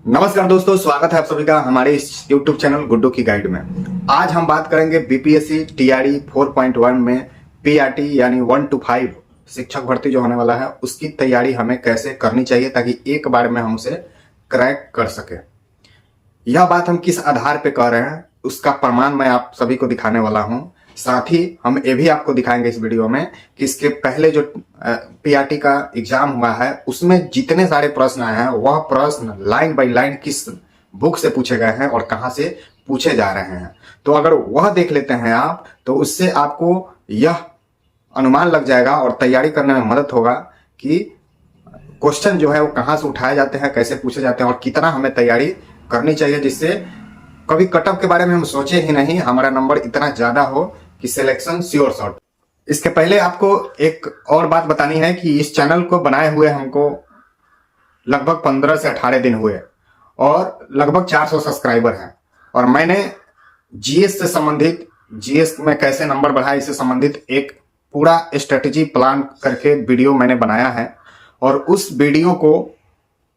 नमस्कार दोस्तों, स्वागत है आप सभी का हमारे इस YouTube चैनल गुड्डू की गाइड में। आज हम बात करेंगे बीपीएससी टीआरई 4.1 में पीआरटी यानी 1 to 5 शिक्षक भर्ती जो होने वाला है उसकी तैयारी हमें कैसे करनी चाहिए ताकि एक बार में हम उसे क्रैक कर सके। यह बात हम किस आधार पे कह रहे हैं उसका प्रमाण मैं आप सभी को दिखाने वाला हूं। साथ ही हम ये भी आपको दिखाएंगे इस वीडियो में कि इसके पहले जो पीआरटी का एग्जाम हुआ है उसमें जितने सारे प्रश्न आए हैं वह प्रश्न लाइन बाय लाइन किस बुक से पूछे गए हैं और कहां से पूछे जा रहे हैं। तो अगर वह देख लेते हैं आप तो उससे आपको यह अनुमान लग जाएगा और तैयारी करने में मदद होगा कि क्वेश्चन जो है वो कहां से उठाए जाते हैं, कैसे पूछे जाते हैं और कितना हमें तैयारी करनी चाहिए, जिससे कभी कटअप के बारे में हम सोचे ही नहीं, हमारा नंबर इतना ज्यादा हो कि सिलेक्शन श्योर शॉट। इसके पहले आपको एक और बात बतानी है कि इस चैनल को बनाए हुए हमको लगभग 15 से 18 दिन हुए और लगभग 400 सब्सक्राइबर हैं और मैंने जीएस से संबंधित, जीएस में कैसे नंबर बढ़ाए इससे संबंधित एक पूरा स्ट्रेटेजी प्लान करके वीडियो मैंने बनाया है और उस वीडियो को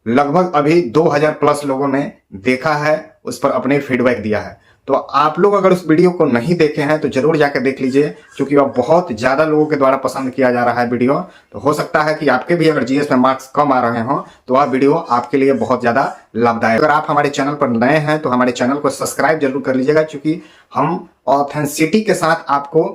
लगभग अभी 2000 प्लस लोगों ने देखा है, उस पर अपने फीडबैक दिया है। तो आप लोग अगर उस वीडियो को नहीं देखे हैं तो जरूर जाकर देख लीजिए, क्योंकि वह बहुत ज्यादा लोगों के द्वारा पसंद किया जा रहा है वीडियो। तो हो सकता है कि आपके भी अगर जीएस में मार्क्स कम आ रहे हो तो वह वीडियो आपके लिए बहुत ज्यादा लाभदायक। अगर आप हमारे चैनल पर नए हैं तो हमारे चैनल को सब्सक्राइब जरूर कर लीजिएगा, क्योंकि हम ऑथेंसिटी के साथ आपको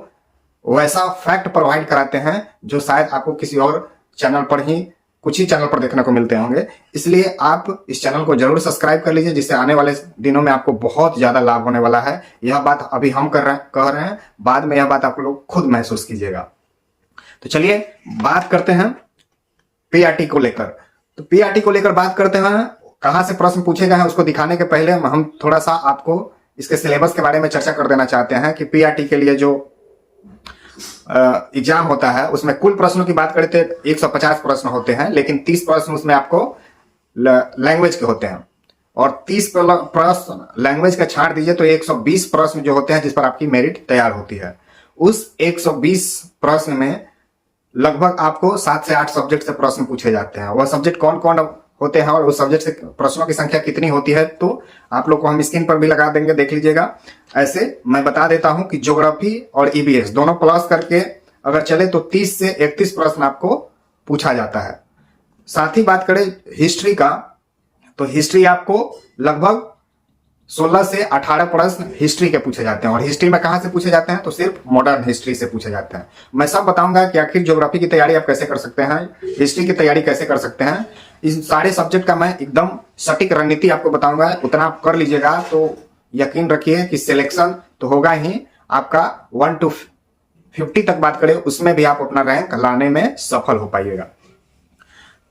वैसा फैक्ट प्रोवाइड कराते हैं जो शायद आपको किसी और चैनल पर ही, कुछ ही चैनल पर देखने को मिलते होंगे। इसलिए आप इस चैनल को जरूर सब्सक्राइब कर लीजिए, जिससे आने वाले दिनों में आपको बहुत ज्यादा लाभ होने वाला है। यह बात अभी हम कह रहे हैं, बाद में यह बात आप लोग खुद महसूस कीजिएगा। तो चलिए बात करते हैं पीआरटी को लेकर। तो पीआरटी को लेकर बात करते हैं, कहां से प्रश्न पूछे गए हैं उसको दिखाने के पहले हम थोड़ा सा आपको इसके सिलेबस के बारे में चर्चा कर देना चाहते हैं कि पीआरटी के लिए जो एग्जाम होता है उसमें कुल प्रश्नों की बात करें तो 150 प्रश्न होते हैं, लेकिन 30 प्रश्न उसमें आपको लैंग्वेज के होते हैं और 30 प्रश्न लैंग्वेज का छाड़ दीजिए तो 120 प्रश्न जो होते हैं जिस पर आपकी मेरिट तैयार होती है। उस 120 प्रश्न में लगभग आपको 7 से 8 सब्जेक्ट से प्रश्न पूछे जाते हैं। वह सब्जेक्ट कौन कौन होते हैं और उस सब्जेक्ट से प्रश्नों की संख्या कितनी होती है तो आप लोग को हम स्क्रीन पर भी लगा देंगे, देख लीजिएगा। ऐसे मैं बता देता हूं कि ज्योग्राफी और ईवीएस दोनों प्लस करके अगर चले तो 30 से 31 प्रश्न आपको पूछा जाता है। साथ ही बात करें हिस्ट्री का तो हिस्ट्री आपको लगभग 16 से 18 प्रश्न हिस्ट्री के पूछे जाते हैं और हिस्ट्री में कहां से पूछे जाते हैं तो सिर्फ मॉडर्न हिस्ट्री से पूछे जाते हैं। मैं सब बताऊंगा कि आखिर ज्योग्राफी की तैयारी आप कैसे कर सकते हैं, हिस्ट्री की तैयारी कैसे कर सकते हैं। इस सारे सब्जेक्ट का मैं एकदम सटीक रणनीति आपको बताऊंगा, उतना आप कर लीजिएगा तो यकीन रखिए कि सिलेक्शन तो होगा ही। आपका 1 to 50 तक बात करें उसमें भी आप अपना रैंक लाने में सफल हो पाइएगा।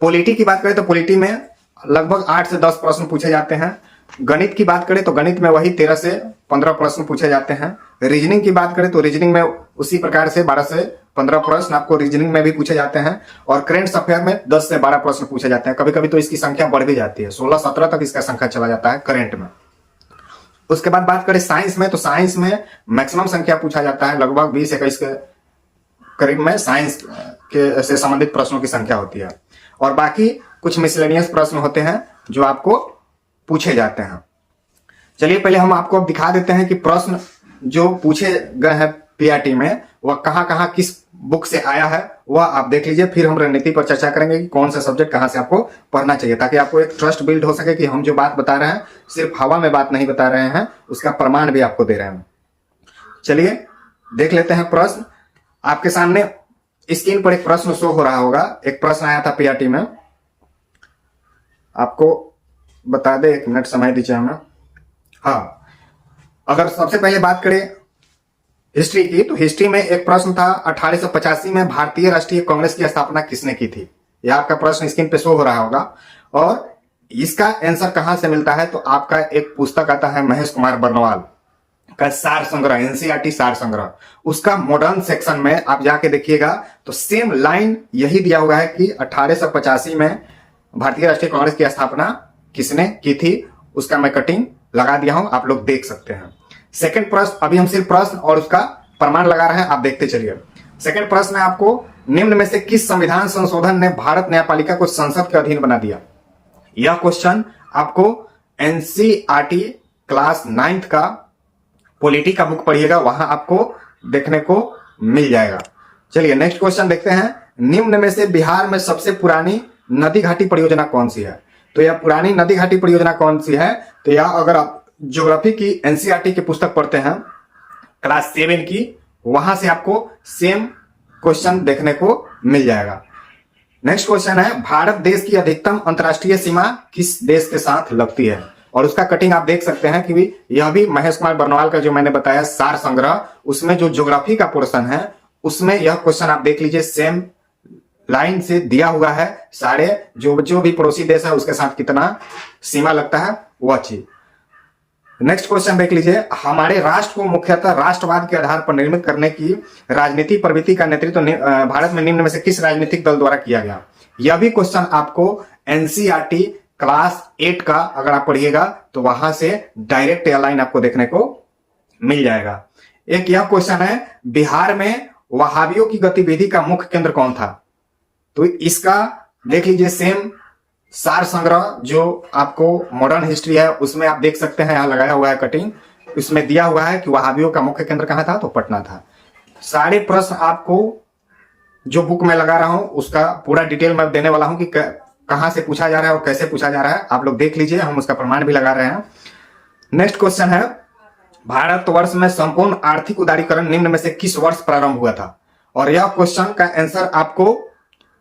पॉलिटी की बात करें तो पॉलिटी में लगभग 8 से 10 प्रश्न पूछे जाते हैं। गणित की बात करें तो गणित में वही 13 से 15 प्रश्न पूछे जाते हैं। रीजनिंग की बात करें तो रीजनिंग में उसी प्रकार से 12 से 15 प्रश्न आपको रीजनिंग में भी पूछे जाते हैं और करेंट अफेयर में 10 से 12 प्रश्न पूछे जाते हैं। कभी कभी तो इसकी संख्या बढ़ भी जाती है, 16-17 तक इसका संख्या चला जाता है करेंट में। उसके बाद बात करें साइंस में तो साइंस में मैक्सिमम संख्या पूछा जाता है, लगभग 20-21 के करीब में साइंस के से संबंधित प्रश्नों की संख्या होती है और बाकी कुछ मिसलेनियस प्रश्न होते हैं जो आपको पूछे जाते हैं। चलिए पहले हम आपको अब दिखा देते हैं कि प्रश्न जो पूछे गए हैं पीआरटी में वह कहां कहां किस बुक से आया है, वह आप देख लीजिए। फिर हम रणनीति पर चर्चा करेंगे कि कौन सा सब्जेक्ट कहां से आपको पढ़ना चाहिए, ताकि आपको एक ट्रस्ट बिल्ड हो सके कि हम जो बात बता रहे हैं सिर्फ हवा में बात नहीं बता रहे हैं, उसका प्रमाण भी आपको दे रहे हैं। चलिए देख लेते हैं प्रश्न। आपके सामने स्क्रीन पर एक प्रश्न शो हो रहा होगा। एक प्रश्न आया था पीआरटी में, आपको बता दे, 1 मिनट समय दीजिए हमें। हाँ, अगर सबसे पहले बात करें हिस्ट्री की तो हिस्ट्री में एक प्रश्न था 1885 में भारतीय राष्ट्रीय कांग्रेस की स्थापना किसने की थी। यह आपका प्रश्न स्क्रीन पे शो हो रहा होगा और इसका आंसर कहां से मिलता है तो आपका एक पुस्तक आता है महेश कुमार बर्नवाल का सार संग्रह, एनसीईआरटी सार संग्रह। उसका मॉडर्न सेक्शन में आप जाके देखिएगा तो सेम लाइन यही दिया हुआ है कि 1885 में भारतीय राष्ट्रीय कांग्रेस की स्थापना किसने की थी। उसका मैं कटिंग लगा दिया हूं, आप लोग देख सकते हैं। सेकंड प्रश्न, अभी हम सिर्फ प्रश्न और उसका प्रमाण लगा रहे हैं, आप देखते चलिए। सेकंड प्रश्न है आपको, निम्न में से किस संविधान संशोधन ने भारत न्यायपालिका को संसद के अधीन बना दिया। यह क्वेश्चन आपको एनसीईआरटी क्लास 9th का पॉलिटी का बुक पढ़िएगा, वहां आपको देखने को मिल जाएगा। चलिए नेक्स्ट क्वेश्चन देखते हैं। निम्न में से बिहार में सबसे पुरानी नदी घाटी परियोजना कौन सी है? तो यह पुरानी नदी घाटी परियोजना कौन सी है? तो यह अगर आप ज्योग्राफी की एनसीईआरटी की पुस्तक पढ़ते हैं क्लास 7 की, वहां से आपको सेम क्वेश्चन देखने को मिल जाएगा। नेक्स्ट क्वेश्चन है, भारत देश की अधिकतम अंतर्राष्ट्रीय सीमा किस देश के साथ लगती है? और उसका कटिंग आप देख सकते हैं कि यह भी महेश कुमार बर्नवाल का जो मैंने बताया सार संग्रह, उसमें जो ज्योग्राफी का पोर्शन है उसमें यह क्वेश्चन आप देख लीजिए, सेम लाइन से दिया हुआ है। सारे जो भी पड़ोसी देश है उसके साथ कितना सीमा लगता है वह चीज। नेक्स्ट क्वेश्चन देख लीजिए, हमारे राष्ट्र को मुख्यतः राष्ट्रवाद के आधार पर निर्मित करने की राजनीतिक प्रवृत्ति का नेतृत्व भारत में निम्न में से किस राजनीतिक दल द्वारा किया गया? यह भी क्वेश्चन आपको एनसीईआरटी क्लास 8 का अगर आप पढ़िएगा तो वहां से डायरेक्ट लाइन आपको देखने को मिल जाएगा। एक यह क्वेश्चन है, बिहार में वहाबियों की गतिविधि का मुख्य केंद्र कौन था? तो इसका देख लीजिए, सेम सार संग्रह जो आपको मॉडर्न हिस्ट्री है उसमें आप देख सकते हैं, यहां लगाया हुआ है कटिंग, इसमें दिया हुआ है कि वहाबियों का मुख्य केंद्र कहां था? तो पटना था। सारे प्रश्न आपको जो बुक में लगा रहा हूं उसका पूरा डिटेल मैं देने वाला हूं कि कहां से पूछा जा रहा है और कैसे पूछा जा रहा है, आप लोग देख लीजिए, हम उसका प्रमाण भी लगा रहे हैं। नेक्स्ट क्वेश्चन है, भारतवर्ष में संपूर्ण आर्थिक उदारीकरण निम्न में से किस वर्ष प्रारंभ हुआ था? और यह क्वेश्चन का आंसर आपको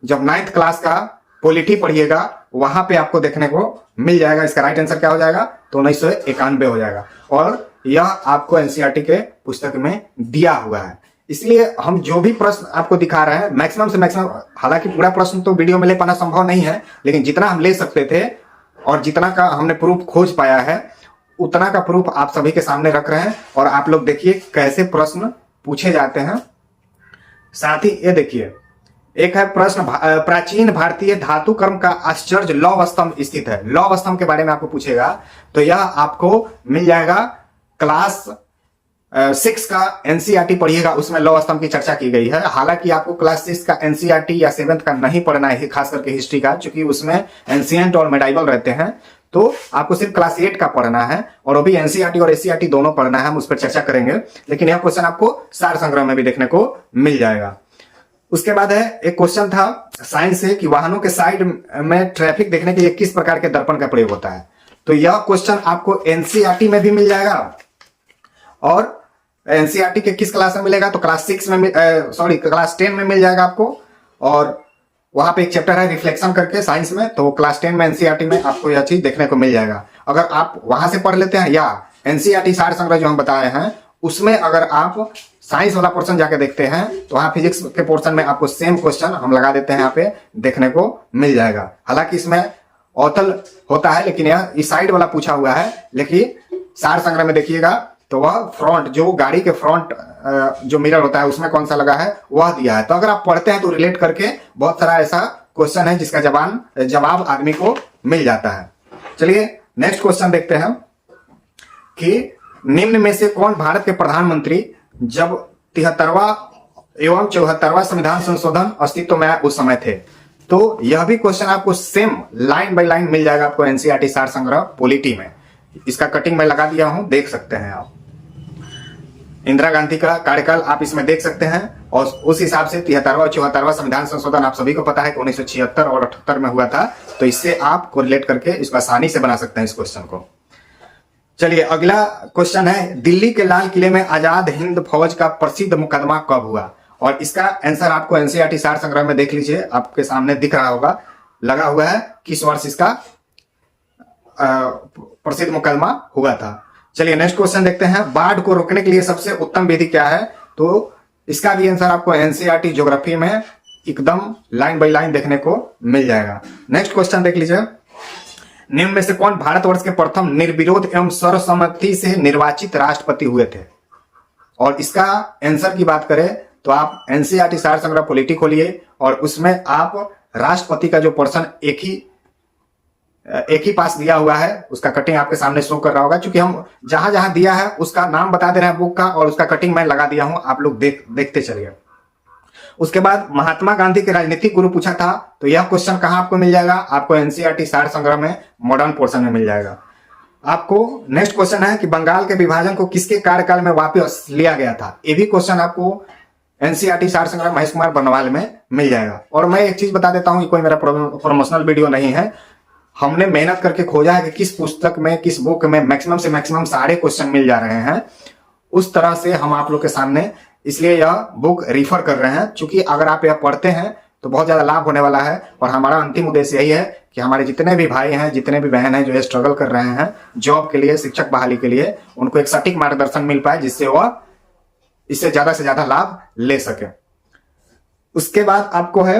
जब 9th क्लास का पॉलिटी पढ़िएगा वहां पे आपको देखने को मिल जाएगा। इसका राइट आंसर क्या हो जाएगा? तो 1991 हो जाएगा, और यह आपको एनसीईआरटी के पुस्तक में दिया हुआ है। इसलिए हम जो भी प्रश्न आपको दिखा रहे हैं मैक्सिमम से मैक्सिमम, हालांकि पूरा प्रश्न तो वीडियो में ले पाना संभव नहीं है, लेकिन जितना हम ले सकते थे और जितना का हमने प्रूफ खोज पाया है उतना का प्रूफ आप सभी के सामने रख रहे हैं। और आप लोग देखिए कैसे प्रश्न पूछे जाते हैं। साथ ही ये देखिए, एक है प्रश्न, प्राचीन भारतीय धातु कर्म का आश्चर्य लौह स्तंभ स्थित है। लौह स्तंभ के बारे में आपको पूछेगा तो यह आपको मिल जाएगा क्लास 6 का एनसीईआरटी पढ़िएगा, उसमें लौह स्तंभ की चर्चा की गई है। हालांकि आपको क्लास 6 का एनसीईआरटी या 7th का नहीं पढ़ना है, खास करके हिस्ट्री का, क्योंकि उसमें एंशिएंट और मेडाइवल रहते हैं, तो आपको सिर्फ क्लास 8 का पढ़ना है, और अभी एनसीईआरटी और एससीईआरटी दोनों पढ़ना है, हम उस पर चर्चा करेंगे। लेकिन यह क्वेश्चन आपको सार संग्रह में भी देखने को मिल जाएगा। उसके बाद है एक क्वेश्चन था साइंस से कि वाहनों के साइड में ट्रैफिक देखने के लिए किस प्रकार के दर्पण का प्रयोग होता है? तो यह क्वेश्चन आपको एनसीईआरटी में भी मिल जाएगा, और एनसीईआरटी के किस क्लास में मिलेगा? तो क्लास 6 में क्लास 10 में मिल जाएगा आपको। और वहां पे एक चैप्टर है रिफ्लेक्शन करके साइंस में, तो क्लास 10 में एनसीईआरटी में आपको यह चीज देखने को मिल जाएगा। अगर आप वहां से पढ़ लेते हैं या एनसीईआरटी सार संग्रह जो हम बताए हैं उसमें अगर आप साइंस वाला पोर्शन जाके देखते हैं तो वहां फिजिक्स के पोर्शन में आपको सेम क्वेश्चन हम लगा देते हैं, यहाँ पे देखने को मिल जाएगा। हालांकि इसमें औतल होता है, लेकिन यह इस साइड वाला पूछा हुआ है। लेकिन सार संग्रह में देखिएगा तो वह फ्रंट, जो गाड़ी के फ्रंट जो मिरर होता है उसमें कौन सा लगा है वह दिया है। तो अगर आप पढ़ते हैं तो रिलेट करके बहुत सारा ऐसा क्वेश्चन है जिसका जवाब आदमी को मिल जाता है। चलिए नेक्स्ट क्वेश्चन देखते हैं कि निम्न में से कौन भारत के प्रधानमंत्री जब 73वां एवं 74वां संविधान संशोधन अस्तित्व में उस समय थे? तो यह भी क्वेश्चन आपको सेम लाइन बाय लाइन मिल जाएगा आपको एनसीईआरटी सार संग्रह पॉलिटी में। इसका कटिंग मैं लगा दिया हूं, देख सकते हैं आप। इंदिरा गांधी का कार्यकाल आप इसमें देख सकते हैं, और उस हिसाब से 73वां 74वां संविधान संशोधन आप सभी को पता है कि 1976 और 78 में हुआ था। तो इससे आप कोरिलेट करके इसको आसानी से बना सकते हैं इस क्वेश्चन को। चलिए अगला क्वेश्चन है, दिल्ली के लाल किले में आजाद हिंद फौज का प्रसिद्ध मुकदमा कब हुआ? और इसका आंसर आपको एनसीईआरटी सार संग्रह में देख लीजिए, आपके सामने दिख रहा होगा, लगा हुआ है किस वर्ष इसका प्रसिद्ध मुकदमा हुआ था। चलिए नेक्स्ट क्वेश्चन देखते हैं, बाढ़ को रोकने के लिए सबसे उत्तम विधि क्या है? तो इसका भी आंसर आपको एनसीईआरटी ज्योग्राफी में एकदम लाइन बाय लाइन देखने को मिल जाएगा। नेक्स्ट क्वेश्चन देख लीजिए, निम्न में से कौन भारतवर्ष के प्रथम निर्विरोध एवं सर्वसम्मति से निर्वाचित राष्ट्रपति हुए थे? और इसका आंसर की बात करें तो आप एनसीईआरटी सार संग्रह पॉलिटी खोलिए, और उसमें आप राष्ट्रपति का जो पोर्शन एक ही पास दिया हुआ है उसका कटिंग आपके सामने शो कर रहा होगा। क्योंकि हम जहां जहां दिया है उसका नाम बता दे रहे हैं बुक का, और उसका कटिंग मैं लगा दिया हूं, आप लोग देखते चलिए। उसके बाद महात्मा गांधी के राजनीतिक गुरु पूछा था, तो यह क्वेश्चन कहां आपको मिल जाएगा? आपको एनसीईआरटी सार संग्रह में मॉडर्न पोर्शन में मिल जाएगा। आपको नेक्स्ट क्वेश्चन है कि बंगाल के विभाजन को किसके कार्यकाल में वापस लिया गया था। ये भी क्वेश्चन आपको एनसीईआरटी सार संग्रह महेश कुमार बर्नवाल में मिल जाएगा। और मैं एक चीज बता देता हूं, कोई मेरा प्रमोशनल वीडियो नहीं है, हमने मेहनत करके खोजा है कि किस पुस्तक में, किस बुक में मैक्सिमम से मैक्सिमम सारे क्वेश्चन मिल जा रहे हैं, उस तरह से हम आप लोग के सामने इसलिए यह बुक रिफर कर रहे हैं। चूंकि अगर आप यह पढ़ते हैं तो बहुत ज्यादा लाभ होने वाला है। और हमारा अंतिम उद्देश्य यही है कि हमारे जितने भी भाई हैं, जितने भी बहन हैं जो स्ट्रगल कर रहे हैं जॉब के लिए, शिक्षक बहाली के लिए, उनको एक सटीक मार्गदर्शन मिल पाए जिससे वह इससे ज्यादा से ज्यादा लाभ ले सके। उसके बाद आपको है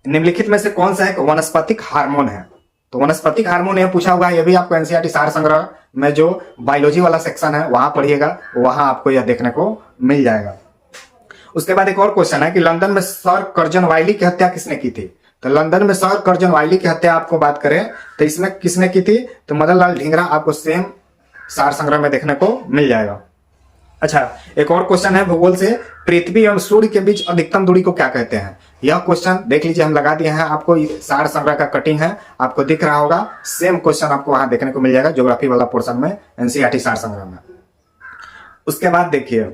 निम्नलिखित में से कौन सा एक वनस्पतिक हार्मोन है। तो वनस्पतिक हार्मोन यह पूछा हुआ है, यह भी आपको एनसीईआरटी सार संग्रह में जो बायोलॉजी वाला सेक्शन है वहां पढ़िएगा, वहां आपको यह देखने को मिल जाएगा। उसके बाद एक और क्वेश्चन है कि लंदन में सर कर्जन वाइली की हत्या किसने की थी। तो लंदन में सर कर्जन वाइली की हत्या आपको बात करें तो इसमें किसने की थी, तो मदन लाल ढींगरा आपको सेम सार संग्रह में देखने को मिल जाएगा। अच्छा, एक और क्वेश्चन है भूगोल से, पृथ्वी एवं सूर्य के बीच अधिकतम दूरी को क्या कहते हैं। यह क्वेश्चन देख लीजिए, हम लगा दिए हैं, आपको सार संग्रह का कटिंग है, आपको दिख रहा होगा। सेम क्वेश्चन आपको वहां देखने को मिल जाएगा ज्योग्राफी वाला पोर्शन में, एनसीईआरटी सार संग्रह में। उसके बाद देखिए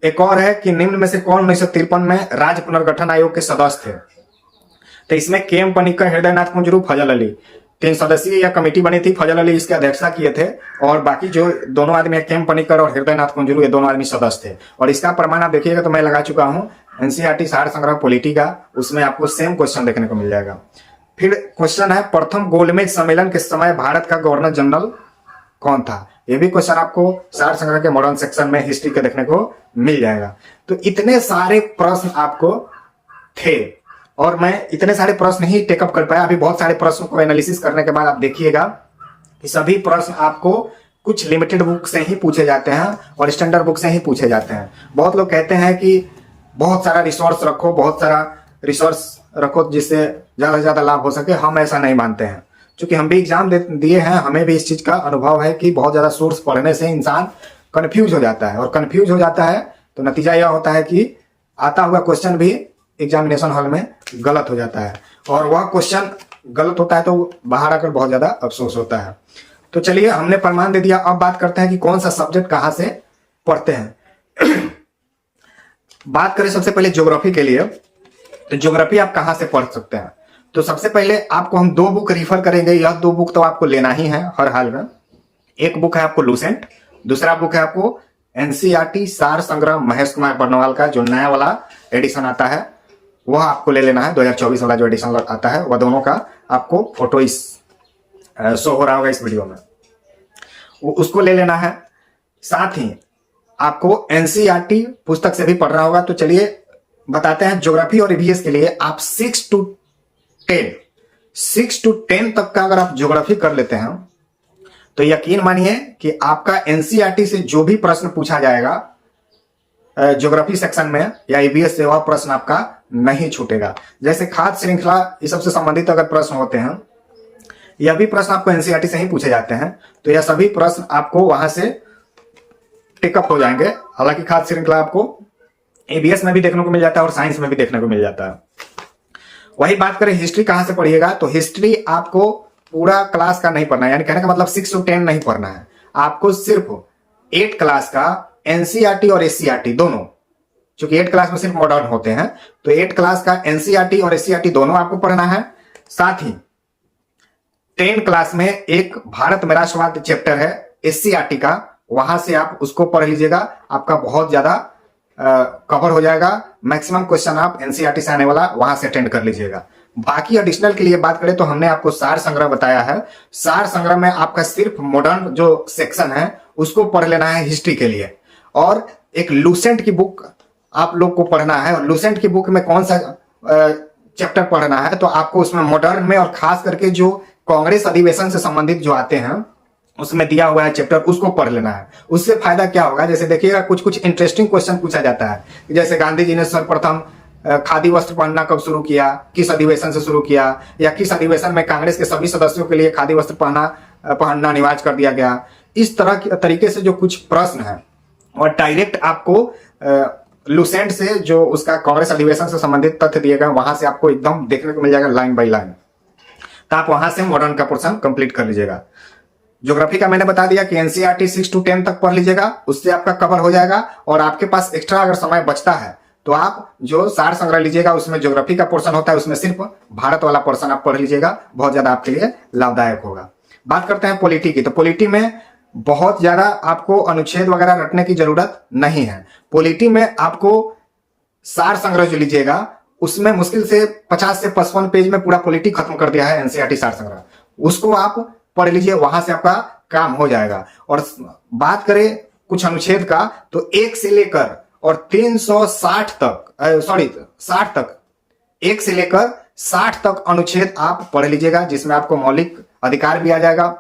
एक और है कि निम्न में से कौन 1953 में राज्य पुनर्गठन आयोग के सदस्य थे। तो इसमें के.एम. पनिक्कर, हृदयनाथ कुंजरू, फजल अली, 3 सदस्यीय यह कमेटी बनी थी। फजल अली इसकी अध्यक्षता किए थे और बाकी जो दोनों आदमी के.एम. पनिक्कर और हृदयनाथ कुंजरू, ये दोनों आदमी सदस्य थे। और इसका प्रमाण आप देखिएगा तो मैं लगा चुका हूं एनसीईआरटी सार संग्रह पॉलिटी का, उसमें आपको सेम क्वेश्चन देखने को मिल जाएगा। फिर क्वेश्चन है प्रथम गोलमेज सम्मेलन के समय भारत का गवर्नर जनरल कौन था। ये भी क्वेश्चन आपको सार संग्रह के मॉडर्न सेक्शन में हिस्ट्री के देखने को मिल जाएगा। तो इतने सारे प्रश्न आपको थे और मैं इतने सारे प्रश्न ही टेकअप कर पाया। अभी बहुत सारे प्रश्नों को एनालिसिस करने के बाद आप देखिएगा कि सभी प्रश्न आपको कुछ लिमिटेड बुक से ही पूछे जाते हैं और स्टैंडर्ड बुक से ही पूछे जाते हैं। बहुत लोग कहते हैं कि बहुत सारा रिसोर्स रखो, बहुत सारा रिसोर्स रखो जिससे ज्यादा से ज्यादा लाभ हो सके। हम ऐसा नहीं मानते हैं, क्योंकि हम भी एग्जाम दिए हैं, हमें भी इस चीज का अनुभव है कि बहुत ज्यादा सोर्स पढ़ने से इंसान कंफ्यूज हो जाता है और कंफ्यूज हो जाता है तो नतीजा यह होता है कि आता हुआ क्वेश्चन भी एग्जामिनेशन हॉल में गलत हो जाता है और वह क्वेश्चन गलत होता है तो बाहर आकर बहुत ज्यादा अफसोस होता है। तो चलिए, हमने प्रमाण दे दिया, अब बात करते हैं कि कौन सा सब्जेक्ट कहां से पढ़ते हैं। बात करें सबसे पहले ज्योग्राफी के लिए, तो ज्योग्राफी आप कहां से पढ़ सकते हैं। तो सबसे पहले आपको हम 2 बुक रिफर करेंगे। यह 2 बुक तो आपको लेना ही है हर हाल में। एक बुक है आपको लूसेंट, दूसरा बुक है आपको एनसीईआरटी सार संग्रह महेश कुमार बर्नवाल का जो नया वाला एडिशन आता है वह आपको ले लेना है। 2024 वाला जो एडिशन आता है वह दोनों का आपको फोटो इस शो हो रहा होगा इस वीडियो में, उसको ले लेना है। साथ ही आपको एनसीईआरटी पुस्तक से भी पढ़ना होगा। तो चलिए बताते हैं, ज्योग्राफी और ईवीएस के लिए आप 6 to 10 तक का अगर आप ज्योग्राफी कर लेते हैं तो यकीन मानिए कि आपका एनसीईआरटी से जो भी प्रश्न पूछा जाएगा ज्योग्राफी सेक्शन में या ईवीएस से, वह प्रश्न आपका नहीं छूटेगा। जैसे खाद्य श्रृंखला इस सबसे संबंधित अगर प्रश्न होते हैं, यह भी प्रश्न आपको एनसीईआरटी से ही पूछे जाते हैं, तो यह सभी प्रश्न आपको वहां से टिकअप हो जाएंगे। हालांकि खाद्य श्रृंखला आपको ईवीएस में भी देखने को मिल जाता है और साइंस में भी देखने को मिल जाता है। वही बात करें हिस्ट्री कहां से पढ़िएगा, तो हिस्ट्री आपको पूरा क्लास का नहीं पढ़ना है, यानी कहने का मतलब 6 to 10 नहीं पढ़ना है। आपको सिर्फ 8 क्लास का एनसीईआरटी और एससीईआरटी दोनों, क्योंकि 8 क्लास में सिर्फ मॉडर्न होते हैं, तो 8 क्लास का एनसीईआरटी और एससीईआरटी दोनों आपको पढ़ना है। साथ ही 10 क्लास में एक भारत में राष्ट्रवाद चैप्टर है एससीईआरटी का, वहां से आप उसको पढ़ लीजिएगा, आपका बहुत ज्यादा कवर हो जाएगा। मैक्सिमम क्वेश्चन आप एनसीईआरटी से आने वाला वहां से अटेंड कर लीजिएगा। बाकी एडिशनल के लिए बात करें तो हमने आपको सार संग्रह बताया है। सार संग्रह में आपका सिर्फ मॉडर्न जो सेक्शन है उसको पढ़ लेना है हिस्ट्री के लिए, और एक लूसेंट की बुक आप लोग को पढ़ना है। और लूसेंट की बुक में कौन सा चैप्टर पढ़ना है, तो आपको उसमें मॉडर्न में और खास करके जो कांग्रेस अधिवेशन से संबंधित जो आते हैं उसमें दिया हुआ है चैप्टर, उसको पढ़ लेना है। उससे फायदा क्या होगा, जैसे देखिएगा कुछ इंटरेस्टिंग क्वेश्चन पूछा जाता है, जैसे गांधी जी ने सर्वप्रथम खादी वस्त्र पहनना कब शुरू किया, किस अधिवेशन से शुरू किया, या किस अधिवेशन में कांग्रेस के सभी सदस्यों के लिए खादी वस्त्र पहनना अनिवार्य कर दिया गया। इस तरह के तरीके से जो कुछ प्रश्न है और डायरेक्ट आपको लूसेंट से जो उसका कांग्रेस अधिवेशन से संबंधित तथ्य दिए गए वहां से आपको एकदम देखने को मिल जाएगा लाइन बाय लाइन, तो आप वहां से मॉडर्न का पोर्शन कंप्लीट कर लीजिएगा। ज्योग्राफी का मैंने बता दिया कि एनसीईआरटी 6 to 10 तक पढ़ लीजिएगा, उससे आपका कवर हो जाएगा। और आपके पास एक्स्ट्रा अगर समय बचता है तो आप जो सार संग्रह लीजिएगा, उसमें ज्योग्राफी का पोर्शन होता है, उसमें सिर्फ भारत वाला पोर्शन आप पढ़ लीजिएगा, बहुत ज्यादा आपके लिए लाभदायक होगा। बात करते हैं पॉलिटी की, तो पॉलिटी में बहुत ज्यादा आपको अनुच्छेद वगैरह रटने की जरूरत नहीं है। पॉलिटी में आपको सार संग्रह जो लीजिएगा उसमें मुश्किल से 50 से 55 पेज में पूरा पॉलिटी खत्म कर दिया है एनसीईआरटी सार संग्रह, उसको आप पढ़ लीजिए, वहां से आपका काम हो जाएगा। और बात करें कुछ अनुच्छेद का, तो 1 से लेकर और 360 तक 60 तक, 1 से लेकर 60 तक अनुच्छेद आप पढ़ लीजिएगा, जिसमें आपको मौलिक अधिकार भी आ जाएगा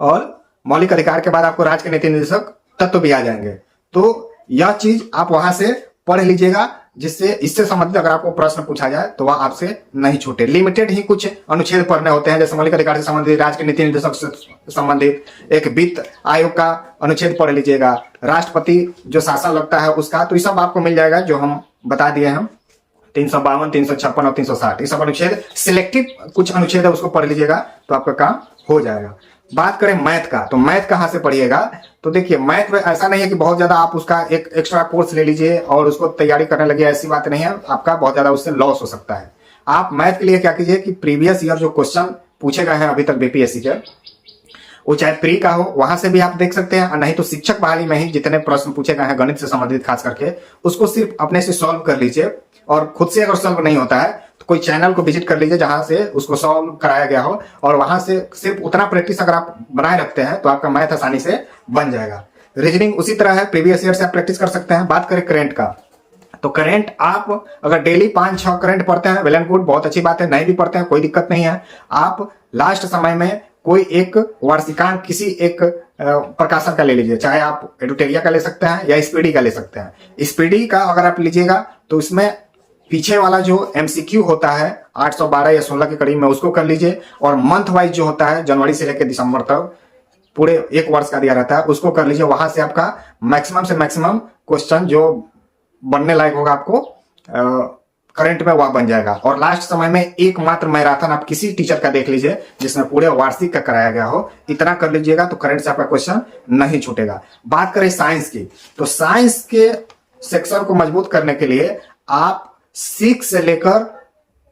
और मौलिक अधिकार के बाद आपको राज्य के नीति निर्देशक तत्व भी आ जाएंगे। तो यह चीज आप वहां से पढ़ लीजिएगा, जिससे इससे संबंधित अगर आपको प्रश्न पूछा जाए तो वह आपसे नहीं छूटे। लिमिटेड ही कुछ अनुच्छेद पढ़ने होते हैं, जैसे मौलिक अधिकार से संबंधित, राज्य के नीति निर्देशक से संबंधित, एक वित्त आयोग का अनुच्छेद पढ़ लीजिएगा, राष्ट्रपति जो शासन लगता है उसका, तो ये सब आपको मिल जाएगा जो हम बता दिए हैं, 352, 356 और 360। ये सब अनुच्छेद सिलेक्टिव कुछ अनुच्छेद है, उसको पढ़ लीजिएगा तो आपका काम हो जाएगा। बात करें मैथ का, तो मैथ कहां से पढ़िएगा, तो देखिए मैथ में ऐसा नहीं है कि बहुत ज्यादा आप उसका एक एक्स्ट्रा कोर्स ले लीजिए और उसको तैयारी करने लगे, ऐसी बात नहीं है, आपका बहुत ज्यादा उससे लॉस हो सकता है। आप मैथ के लिए क्या कीजिए कि प्रीवियस ईयर जो क्वेश्चन पूछे गए हैं अभी तक बीपीएससी के, वो चाहे प्री का हो वहां से भी आप देख सकते हैं, और नहीं तो शिक्षक बहाली में ही जितने प्रश्न पूछे गए हैं गणित से संबंधित खास करके, उसको सिर्फ अपने से सॉल्व कर लीजिए। और खुद से अगर सॉल्व नहीं होता है तो कोई चैनल को विजिट कर लीजिए जहां से उसको सॉल्व कराया गया हो, और वहां से सिर्फ उतना प्रैक्टिस अगर आप बनाए रखते हैं तो आपका मैथ आसानी से बन जाएगा। रीजनिंग उसी तरह है, प्रीवियस ईयर से आप प्रैक्टिस कर सकते हैं। बात करें करंट का, तो करंट आप अगर डेली 5-6 करंट पढ़ते हैं, वेल एंड गुड, बहुत अच्छी बात है। नहीं भी पढ़ते हैं कोई दिक्कत नहीं है, आप लास्ट समय में कोई एक वार्षिकांक किसी एक प्रकाशन का ले लीजिए, चाहे आप एडुटेरिया का ले सकते हैं या स्पीडी का ले सकते हैं। स्पीडी का अगर आप लीजिएगा तो इसमें पीछे वाला जो एमसीक्यू होता है 812 या 16 के करीब में, उसको कर लीजिए। और मंथ वाइज जो होता है जनवरी से लेकर दिसंबर तक पूरे एक वर्ष का दिया रहता है, उसको कर लीजिए। वहां से आपका मैक्सिमम से मैक्सिमम क्वेश्चन जो बनने लायक होगा आपको करंट में वह बन जाएगा। और लास्ट समय में एकमात्र मैराथन आप किसी टीचर का देख लीजिए जिसमें पूरे वार्षिक का कराया गया हो, इतना कर लीजिएगा तो करंट से आपका क्वेश्चन नहीं छूटेगा। बात करें साइंस की, तो साइंस के सेक्शन को मजबूत करने के लिए आप 6 से लेकर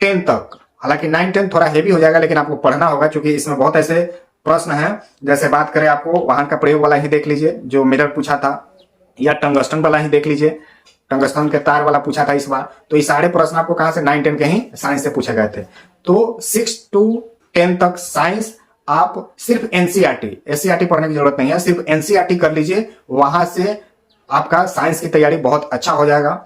10 तक, हालांकि 9-10 थोड़ा हेवी हो जाएगा, लेकिन आपको पढ़ना होगा क्योंकि इसमें बहुत ऐसे प्रश्न हैं। जैसे बात करें, आपको वाहन का प्रयोग वाला ही देख लीजिए जो मिरर पूछा था, या टंगस्टन वाला ही देख लीजिए, टंगस्टन के तार वाला पूछा था इस बार। तो ये सारे प्रश्न आपको कहां से, 9-10 के ही साइंस से पूछे गए थे। तो 6 to 10 तक साइंस आप सिर्फ एनसीईआरटी पढ़ने की जरूरत नहीं है, सिर्फ एनसीईआरटी कर लीजिए, वहां से आपका साइंस की तैयारी बहुत अच्छा हो जाएगा।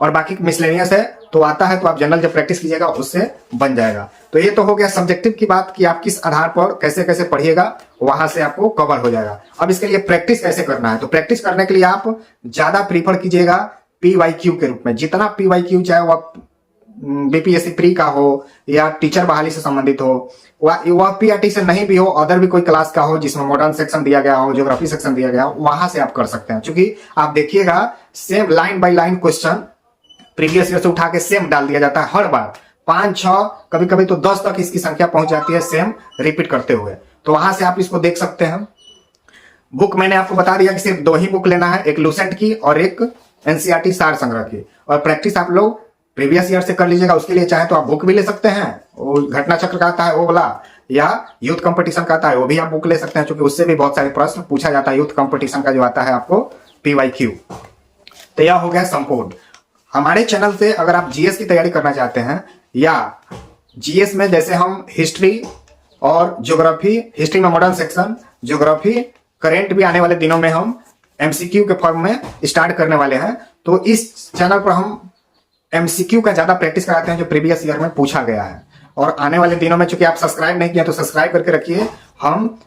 और बाकी मिसलेनियस है तो आता है, तो आप जनरल जब प्रैक्टिस कीजिएगा उससे बन जाएगा। तो ये तो हो गया सब्जेक्टिव की बात कि आप किस आधार पर कैसे कैसे पढ़िएगा, वहां से आपको कवर हो जाएगा। अब इसके लिए प्रैक्टिस कैसे करना है, तो प्रैक्टिस करने के लिए आप ज्यादा प्रीफर कीजिएगा पीवाईक्यू के रूप में। जितना पीवाईक्यू, चाहे वह बीपीएससी प्री का हो या टीचर बहाली से संबंधित हो, वह पीआरटी से नहीं भी हो, अदर भी कोई क्लास का हो जिसमें मॉडर्न सेक्शन दिया गया हो, ज्योग्राफी सेक्शन दिया गया हो, वहां से आप कर सकते हैं। क्योंकि आप देखिएगा same line by line question previous year से उठा के सेम डाल दिया जाता है हर बार, 5-6 कभी कभी तो 10 तक इसकी संख्या पहुंच जाती है सेम रिपीट करते हुए। तो वहां से आप इसको देख सकते हैं। बुक मैंने आपको बता दिया कि सिर्फ 2 ही बुक लेना है, एक लूसेंट की और एक एनसीईआरटी सार संग्रह की। और प्रैक्टिस आप लोग प्रीवियस ईयर से कर लीजिएगा। उसके लिए चाहे तो आप बुक भी ले सकते हैं, वो घटना चक्र का आता है वो वाला, या यूथ कंपटीशन का आता है वो भी आप बुक ले सकते हैं, क्योंकि उससे भी बहुत सारे प्रश्न पूछा जाता है यूथ कंपटीशन का जो आता है आपको पीवाईक्यू। तो यह हो गया संपूर्ण। हमारे चैनल से अगर आप जीएस की तैयारी करना चाहते हैं, या जीएस में जैसे हम हिस्ट्री और ज्योग्राफी, हिस्ट्री में मॉडर्न सेक्शन, ज्योग्राफी, करेंट भी आने वाले दिनों में हम एमसीक्यू के फॉर्म में स्टार्ट करने वाले हैं। तो इस चैनल पर हम एमसीक्यू का ज्यादा प्रैक्टिस कराते हैं जो प्रीवियस ईयर में पूछा गया है। और आने वाले दिनों में, चूंकि आप सब्सक्राइब नहीं किया तो सब्सक्राइब करके रखिए, हम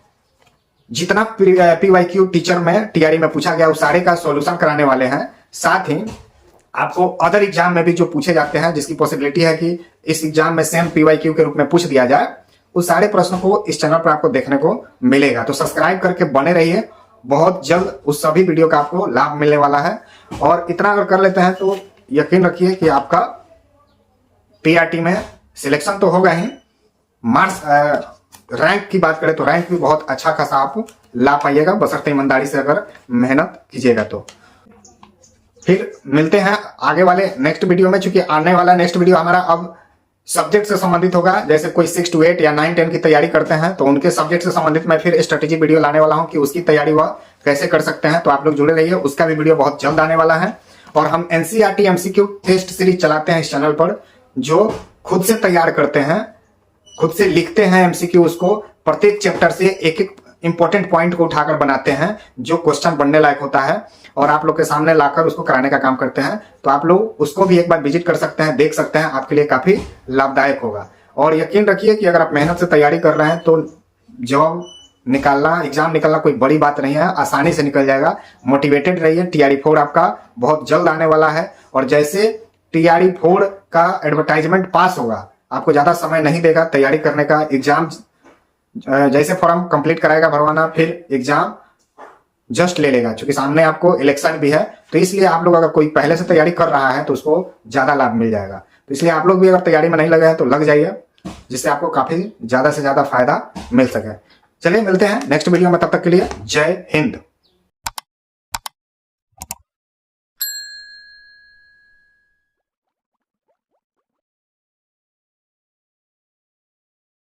जितना पीवाईक्यू टीचर में टीआरई में पूछा गया उस सारे का सॉल्यूशन कराने वाले हैं। साथ ही आपको अदर एग्जाम में भी जो पूछे जाते हैं, जिसकी पॉसिबिलिटी है कि इस एग्जाम में सेम पीवाईक्यू के रूप में पूछ दिया जाए, उस सारे प्रश्नों को इस चैनल पर आपको देखने को मिलेगा। तो सब्सक्राइब करके बने रहिए, बहुत जल्द उस सभी वीडियो का आपको लाभ मिलने वाला है। और इतना अगर कर लेते हैं तो यकीन रखिए कि आपका पीआरटी में सिलेक्शन तो होगा ही, मार्क्स रैंक की बात करें तो रैंक भी बहुत अच्छा खासा आप ला पाइएगा, बशर्ते ईमानदारी से अगर मेहनत कीजिएगा तो। फिर मिलते हैं आगे वाले नेक्स्ट वीडियो में। चूंकि आने वाला नेक्स्ट वीडियो हमारा अब सब्जेक्ट से संबंधित होगा। जैसे कोई 6 to 8 या 9 10 की तैयारी करते हैं तो उनके सब्जेक्ट से संबंधित मैं फिर स्ट्रेटेजी वीडियो लाने वाला हूं कि उसकी तैयारी वह कैसे कर सकते हैं। तो आप लोग जुड़े रहिए, उसका भी वीडियो बहुत जल्द आने वाला है। और हम एनसीईआरटी एमसीक्यू टेस्ट सीरीज चलाते हैं इस चैनल पर, जो खुद से तैयार करते हैं, खुद से लिखते हैं एमसीक्यू, उसको प्रत्येक चैप्टर से एक एक इंपॉर्टेंट पॉइंट को उठाकर बनाते हैं जो क्वेश्चन बनने लायक होता है, और आप लोग के सामने लाकर उसको कराने का काम करते हैं। तो आप लोग उसको भी एक बार विजिट कर सकते हैं, देख सकते हैं, आपके लिए काफी लाभदायक होगा। और यकीन रखिए कि अगर आप मेहनत से तैयारी कर रहे हैं तो जॉब निकालना, एग्जाम निकालना कोई बड़ी बात नहीं है, आसानी से निकल जाएगा। मोटिवेटेड रहिए, टीआरई 4 आपका बहुत जल्द आने वाला है। और जैसे टीआरई 4 का एडवर्टाइजमेंट पास होगा, आपको ज्यादा समय नहीं देगा तैयारी करने का। एग्जाम जैसे फॉर्म कंप्लीट कराएगा भरवाना, फिर एग्जाम जस्ट ले लेगा, क्योंकि सामने आपको इलेक्शन भी है। तो इसलिए आप लोग अगर कोई पहले से तैयारी कर रहा है तो उसको ज्यादा लाभ मिल जाएगा। तो इसलिए आप लोग भी अगर तैयारी में नहीं लगे हैं तो लग जाइए, जिससे आपको काफी ज्यादा से ज्यादा फायदा मिल सके। चलिए मिलते हैं नेक्स्ट वीडियो में, तब तक के लिए जय हिंद।